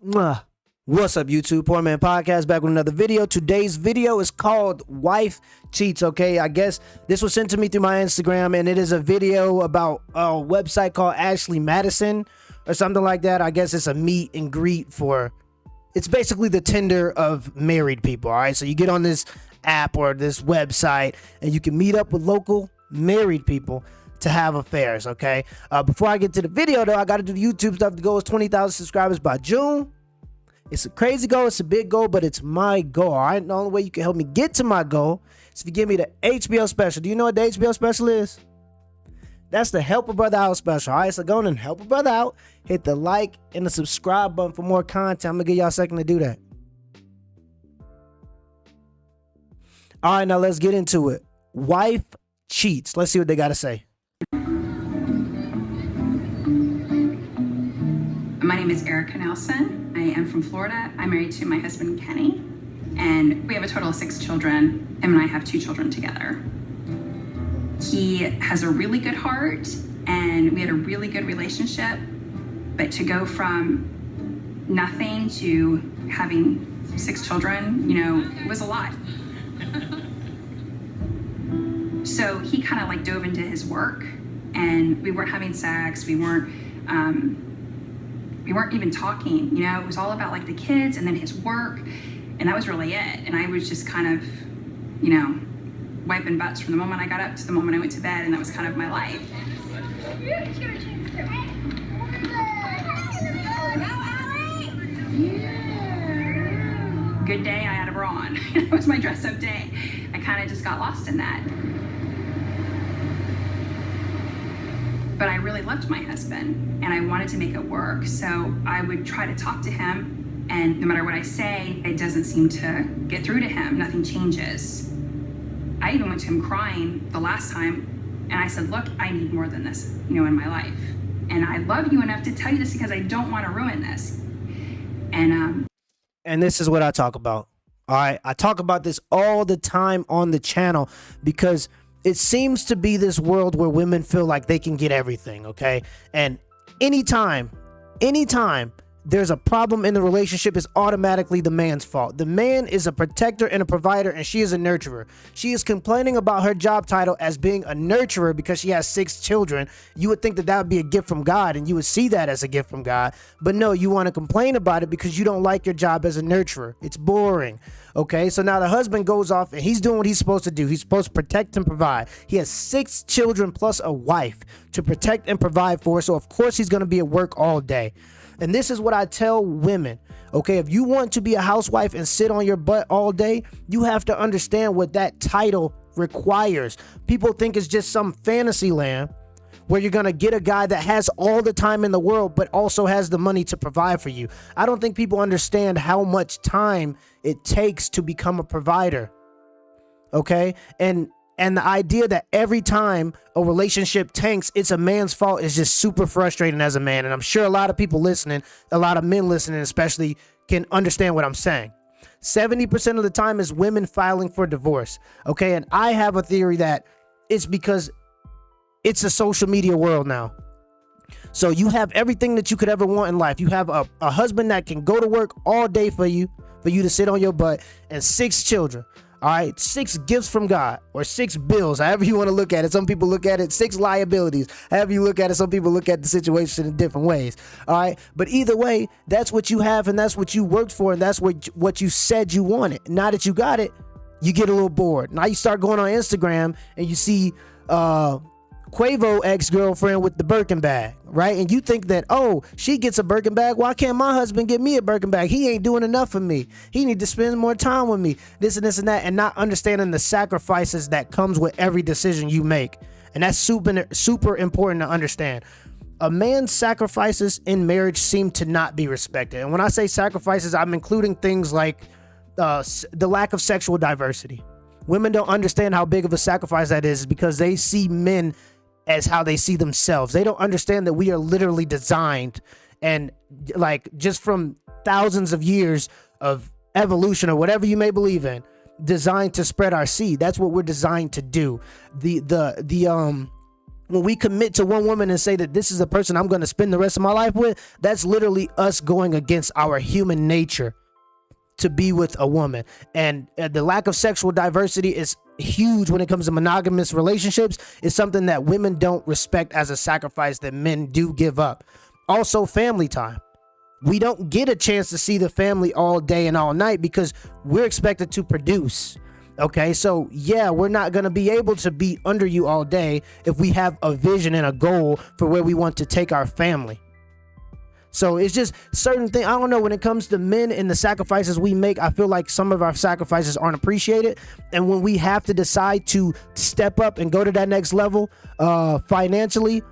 Mwah. What's up, YouTube? Poor.Mans.Podcast back with another video. Today's video is called Wife Cheats, okay? I guess this was sent to me through my Instagram, and it is a video about a website called Ashley Madison or something like that. I guess it's a meet and greet for... It's basically the Tinder of married people, all right? So you get on this app or this website, and you can meet up with local married people to have affairs, okay? Before I get to the video, though, I got to do the YouTube stuff. The goal is 20,000 subscribers by June. It's a crazy goal. It's a big goal, but it's my goal, all right? The only way you can help me get to my goal is if you give me the HBO special. Do you know what the HBO special is? That's the Help a Brother Out special, all right? So go on and help a brother out. Hit the like and the subscribe button for more content. I'm going to give y'all a second to do that. All right, now let's get into it. Wife cheats. Let's see what they got to say. My name is Erica Nelson. I am from Florida. I'm married to my husband, Kenny, and we have a total of 6 children. Him and I have 2 children together. He has a really good heart, and we had a really good relationship, but to go from nothing to having 6 children, it was a lot. So he kind of like dove into his work, and we weren't having sex. We weren't even talking, it was all about like the kids and then his work, and that was really it. And I was just kind of, wiping butts from the moment I got up to the moment I went to bed, and that was kind of my life. Good day, I had a bra on. It was my dress up day. I kind of just got lost in that. But I really loved my husband, and I wanted to make it work. So I would try to talk to him, and no matter what I say, it doesn't seem to get through to him. Nothing changes. I even went to him crying the last time, and I said, look, I need more than this, in my life. And I love you enough to tell you this because I don't want to ruin this. And this is what I talk about. All right. I talk about this all the time on the channel because it seems to be this world where women feel like they can get everything, okay? And anytime there's a problem in the relationship, is automatically the man's fault. The man is a protector and a provider, and she is a nurturer. She is complaining about her job title as being a nurturer because she has 6 children. You would think that that would be a gift from God, and you would see that as a gift from God. But no, you want to complain about it because you don't like your job as a nurturer. It's boring. Okay, so now the husband goes off and he's doing what he's supposed to do. He's supposed to protect and provide. He has 6 children plus a wife to protect and provide for. So of course he's going to be at work all day. And this is what I tell women. Okay, if you want to be a housewife and sit on your butt all day, you have to understand what that title requires. People think it's just some fantasy land where you're going to get a guy that has all the time in the world, but also has the money to provide for you. I don't think people understand how much time it takes to become a provider. Okay? And the idea that every time a relationship tanks, it's a man's fault is just super frustrating as a man. And I'm sure a lot of people listening, a lot of men listening especially, can understand what I'm saying. 70% of the time is women filing for divorce. Okay? And I have a theory that it's because it's a social media world now. So you have everything that you could ever want in life. You have a husband that can go to work all day for you to sit on your butt, and 6 children. All right, 6 gifts from God, or 6 bills, however you want to look at it. Some people look at it, 6 liabilities. However you look at it, some people look at the situation in different ways. All right, but either way, that's what you have, and that's what you worked for, and that's what you said you wanted. Now that you got it, you get a little bored. Now you start going on Instagram and you see Quavo ex-girlfriend with the Birkin bag, right? And you think that, oh, she gets a Birkin bag. Why can't my husband get me a Birkin bag? He ain't doing enough for me. He need to spend more time with me. This and this and that, and not understanding the sacrifices that comes with every decision you make. And that's super important to understand. A man's sacrifices in marriage seem to not be respected. And when I say sacrifices, I'm including things like the lack of sexual diversity. Women don't understand how big of a sacrifice that is because they see men as how they see themselves. They don't understand that we are literally designed, and like just from thousands of years of evolution or whatever you may believe in, designed to spread our seed. That's what we're designed to do. The When we commit to one woman and say that this is the person I'm going to spend the rest of my life with, that's literally us going against our human nature to be with a woman. And the lack of sexual diversity is huge when it comes to monogamous relationships. It's something that women don't respect as a sacrifice that men do give up. Also, family time. We don't get a chance to see the family all day and all night because we're expected to produce. Okay, so yeah, we're not going to be able to be under you all day if we have a vision and a goal for where we want to take our family. So it's just certain things. I don't know, when it comes to men and the sacrifices we make, I feel like some of our sacrifices aren't appreciated. And when we have to decide to step up and go to that next level financially,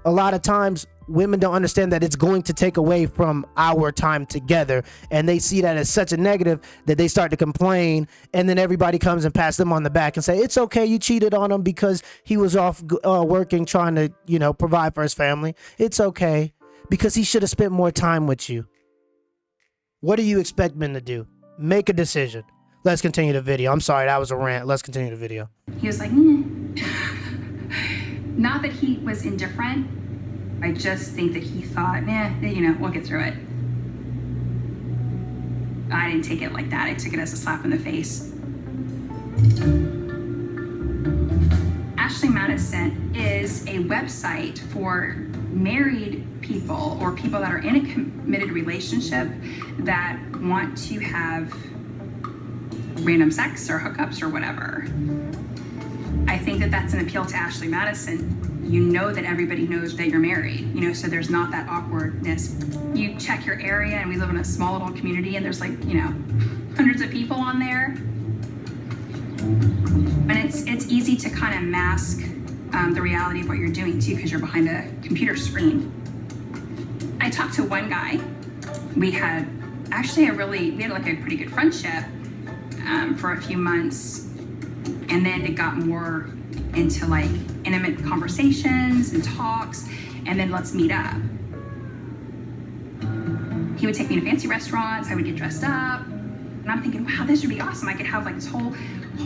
a lot of times women don't understand that it's going to take away from our time together. And they see that as such a negative that they start to complain. And then everybody comes and pats them on the back and say, it's okay, you cheated on him because he was off working, trying to, provide for his family. It's okay, because he should have spent more time with you. What do you expect men to do? Make a decision. Let's continue the video. I'm sorry, that was a rant. Let's continue the video. He was like, Not that he was indifferent. I just think that he thought, we'll get through it. I didn't take it like that. I took it as a slap in the face. Ashley Madison is a website for married people or people that are in a committed relationship that want to have random sex or hookups or whatever. I think that that's an appeal to Ashley Madison. You know that everybody knows that you're married, so there's not that awkwardness. You check your area, and we live in a small little community, and there's hundreds of people on there. And it's easy to kind of mask the reality of what you're doing too, because you're behind a computer screen. I talked to one guy. We had a pretty good friendship for a few months, and then it got more into intimate conversations and talks, and then let's meet up. He would take me to fancy restaurants. I would get dressed up, and I'm thinking, wow, this would be awesome. I could have this whole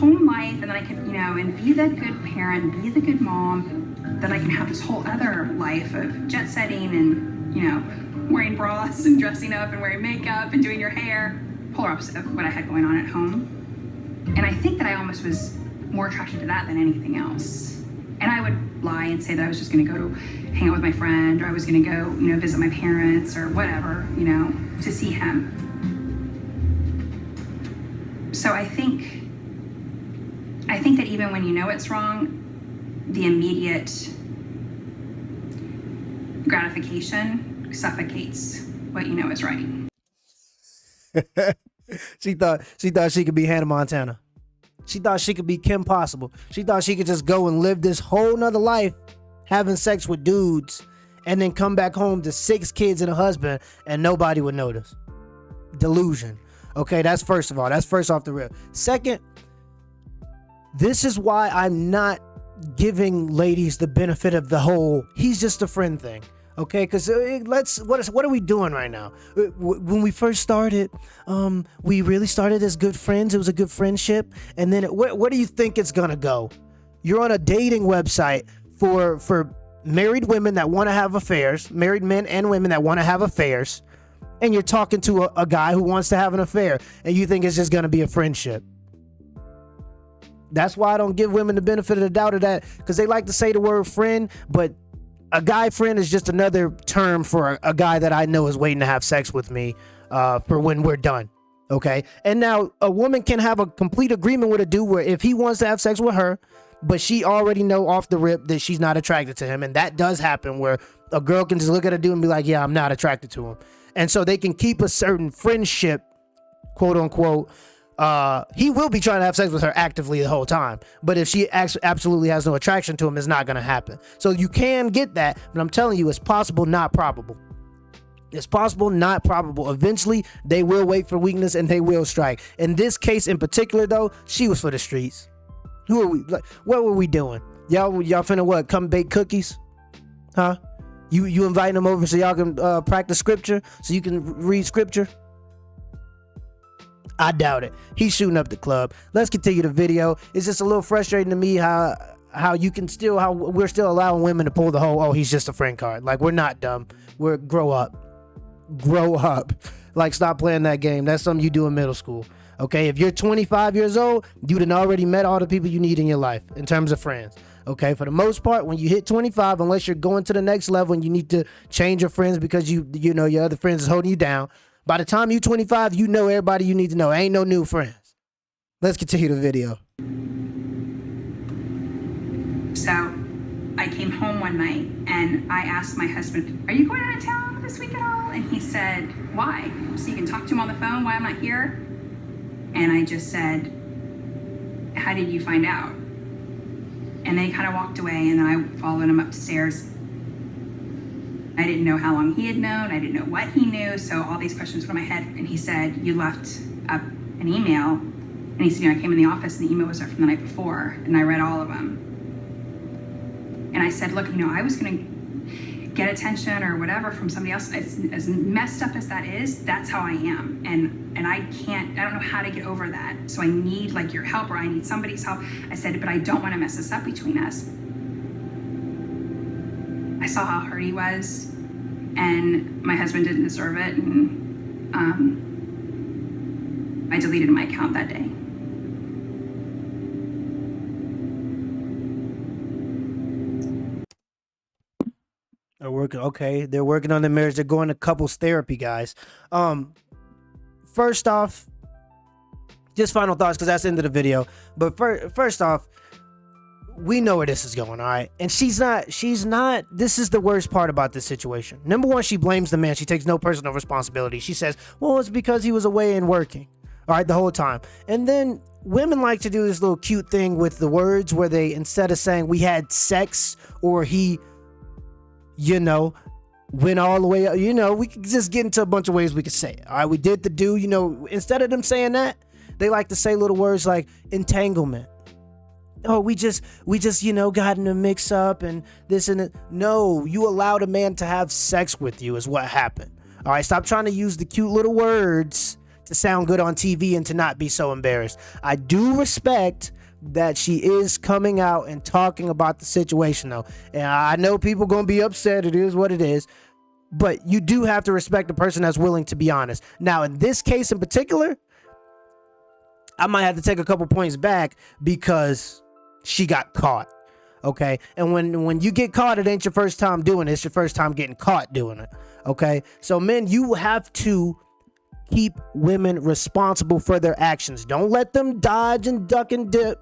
home life, and then I could, and be the good parent, be the good mom. Then I can have this whole other life of jet setting and, wearing bras and dressing up and wearing makeup and doing your hair. Polar opposite of what I had going on at home. And I think that I almost was more attracted to that than anything else. And I would lie and say that I was just going to go hang out with my friend, or I was going to go, visit my parents or whatever, to see him. So I think that even when you know it's wrong, the immediate gratification suffocates what you know is right. She thought she could be Hannah Montana. She thought she could be Kim Possible. She thought she could just go and live this whole nother life having sex with dudes and then come back home to 6 kids and a husband and nobody would notice. Delusion. Okay, that's first of all. That's first off the rip. Second, this is why I'm not giving ladies the benefit of the whole he's just a friend thing. Okay, because what are we doing right now? When we first started, we really started as good friends. It was a good friendship. And then where do you think it's going to go? You're on a dating website for married women that want to have affairs, married men and women that want to have affairs. And you're talking to a guy who wants to have an affair. And you think it's just going to be a friendship. That's why I don't give women the benefit of the doubt of that. Because they like to say the word friend, but a guy friend is just another term for a guy that I know is waiting to have sex with me for when we're done. Okay. And now a woman can have a complete agreement with a dude where if he wants to have sex with her, but she already know off the rip that she's not attracted to him. And that does happen where a girl can just look at a dude and be like, yeah, I'm not attracted to him. And so they can keep a certain friendship, quote unquote. He will be trying to have sex with her actively the whole time. But if she absolutely has no attraction to him, it's not going to happen. So you can get that. But I'm telling you, it's possible, not probable. It's possible, not probable. Eventually, they will wait for weakness and they will strike. In this case in particular, though, she was for the streets. Who are we? What were we doing? Y'all finna what? Come bake cookies? Huh? You inviting them over so y'all can practice scripture? So you can read scripture? I doubt it. He's shooting up the club. Let's continue the video. It's just a little frustrating to me how how we're still allowing women to pull the whole, oh, he's just a friend card. Like, we're not dumb. Grow up. Like, stop playing that game. That's something you do in middle school. Okay, if you're 25 years old, you done already met all the people you need in your life in terms of friends. Okay, for the most part, when you hit 25, unless you're going to the next level and you need to change your friends because you know your other friends is holding you down, by the time you're 25, you know everybody you need to know. Ain't no new friends. Let's continue the video. So I came home one night and I asked my husband, are you going out of town this week at all? And he said, why? So you can talk to him on the phone while I'm not here? And I just said, how did you find out? And then he kind of walked away, and then I followed him upstairs. I didn't know how long he had known. I didn't know what he knew. So all these questions went in my head. And he said, you left up an email. And he said, I came in the office and the email was there from the night before. And I read all of them. And I said, look, I was going to get attention or whatever from somebody else. As messed up as that is, that's how I am. And I don't know how to get over that. So I need your help, or I need somebody's help. I said, but I don't want to mess this up between us. I saw how hurt he was, and my husband didn't deserve it. And I deleted my account that day. They're working on their marriage. They're going to couples therapy, guys. First off, just final thoughts, because that's the end of the video. But first off, we know where this is going, all right? And she's not, this is the worst part about this situation. Number one, she blames the man. She takes no personal responsibility. She says, well, it's because he was away and working, all right, the whole time. And then women like to do this little cute thing with the words where they, instead of saying we had sex or he, went all the way up, we could just get into a bunch of ways we could say it. All right, we did the do, instead of them saying that, they like to say little words like entanglement. Oh, we just, got in a mix up and this and that. No, you allowed a man to have sex with you is what happened. All right, stop trying to use the cute little words to sound good on TV and to not be so embarrassed. I do respect that she is coming out and talking about the situation, though. And I know people gonna be upset. It is what it is. But you do have to respect the person that's willing to be honest. Now, in this case in particular, I might have to take a couple points back because she got caught. Okay? And when you get caught, it ain't your first time doing it. It's your first time getting caught doing it. Okay? So, men, you have to keep women responsible for their actions. Don't let them dodge and duck and dip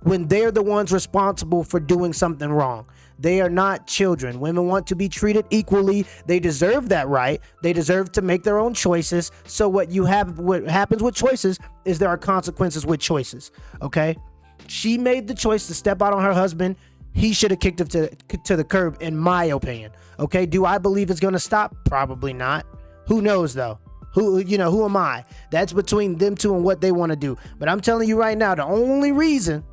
when they're the ones responsible for doing something wrong. They are not children. Women want to be treated equally. They deserve that right. They deserve to make their own choices. So what happens with choices is there are consequences with choices. Okay? She made the choice to step out on her husband. He should have kicked him to the curb, in my opinion. Okay? Do I believe it's going to stop? Probably not. Who knows, though? Who am I? That's between them two and what they want to do. But I'm telling you right now, the only reason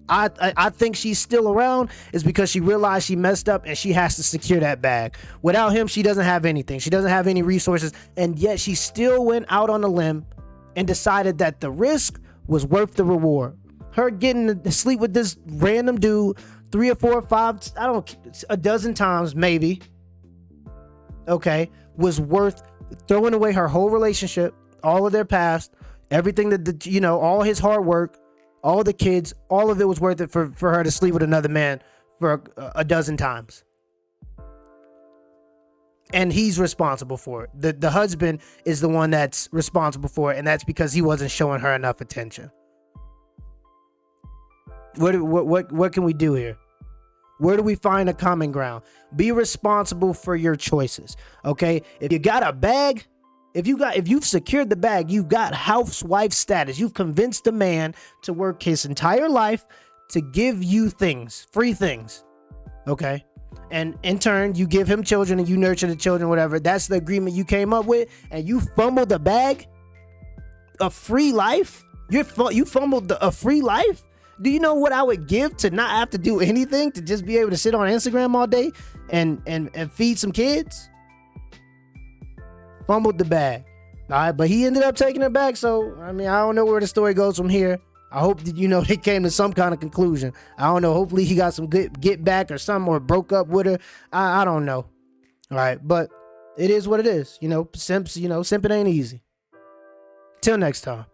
I think she's still around is because she realized she messed up and she has to secure that bag. Without him, she doesn't have anything. She doesn't have any resources. And yet she still went out on a limb and decided that the risk was worth the reward. Her getting to sleep with this random dude 3 or 4 or 5, a dozen times maybe, okay, was worth throwing away her whole relationship, all of their past, everything that, all his hard work, all the kids, all of it was worth it for her to sleep with another man for a dozen times. And he's responsible for it. The husband is the one that's responsible for it, and that's because he wasn't showing her enough attention. What can we do here? Where do we find a common ground? Be responsible for your choices. Okay? If you got a bag, if you've secured the bag, you've got housewife status. You've convinced a man to work his entire life to give you things, free things. Okay? And in turn, you give him children and you nurture the children, whatever. That's the agreement you came up with, and you fumbled the bag of free life? You fumbled a free life? Do you know what I would give to not have to do anything, to just be able to sit on Instagram all day and feed some kids? Fumbled the bag. All right, but he ended up taking it back. So, I don't know where the story goes from here. I hope that, you know, they came to some kind of conclusion. I don't know. Hopefully he got some good get back or something, or broke up with her. I don't know. All right. But it is what it is. You know, simps, you know, simping ain't easy. Till next time.